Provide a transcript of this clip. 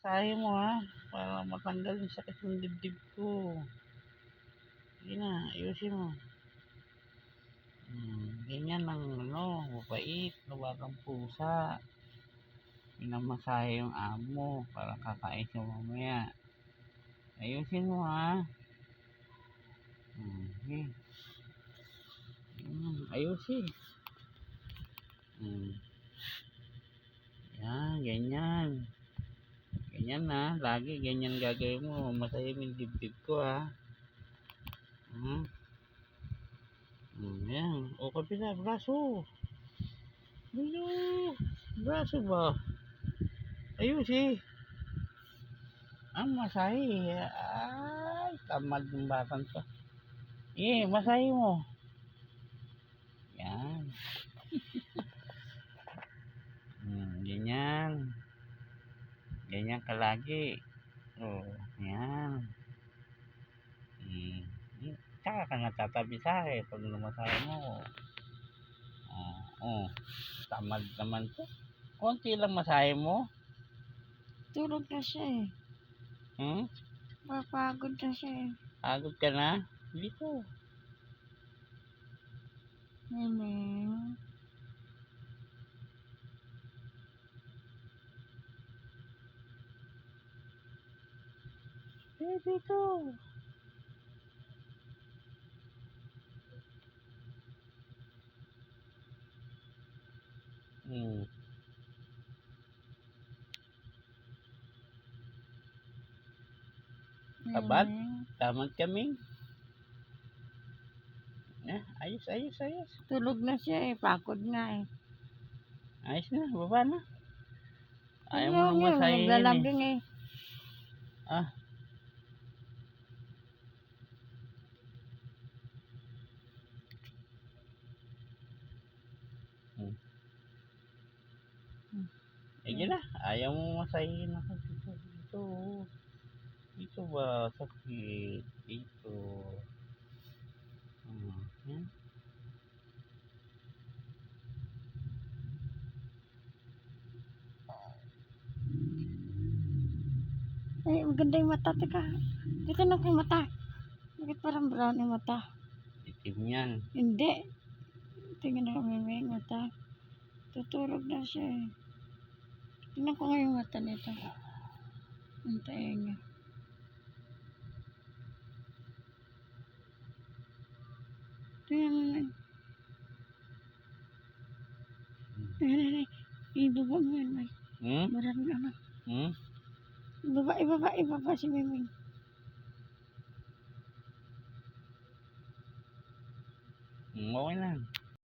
masahe mo ha, para matanggal yung sakit ng dibdib ko. Sige na, ayusin mo. Ganyan ang mabait na batang pusa. Minamasahe yung amo para kakain siya mamaya. Ayusin mo ha. Okay. Ayusin. Yan, ganyan. Ganyan na, lagi ganyan gagawin mo. Masahin yung dibdib ko ha. Yan. O kapila, braso. Braso ba? Ayusin. Ang masahe. Ay, tamad ng batang to. Masahe mo. Yan. Ganyan. Ganyan ka lagi. Yan. Tsaka ka natatabi sa akin pag namasahe mo. Tamad naman to. Konti lang masahe mo. Tulog na siya eh. Mapagod na siya eh. Pagod ka na? Dito. Memeng. Dito. Tabat? Tamad kami. Ayos. Tulog na siya eh. Pagod nga eh. Ayos na, baba na. Ayaw mo nang Yun, masahin naglalambing eh. Sige na, ayaw mo masahin ako dito. Dito ba? Sakit. Dito. Yan. Ay, maganda yung mata. Teka. Dito na yung mata. Bakit parang brown yung mata? Itim yan. Hindi. Tingnan na kami may mata. Tutulog na siya eh. Tingnan ko nga yung mata nito. Ang tainga. Tingnan mo na. Tingnan na. Ibaba mo yan, May. Maraming ano. Ibaba si Memeng. Okay lang.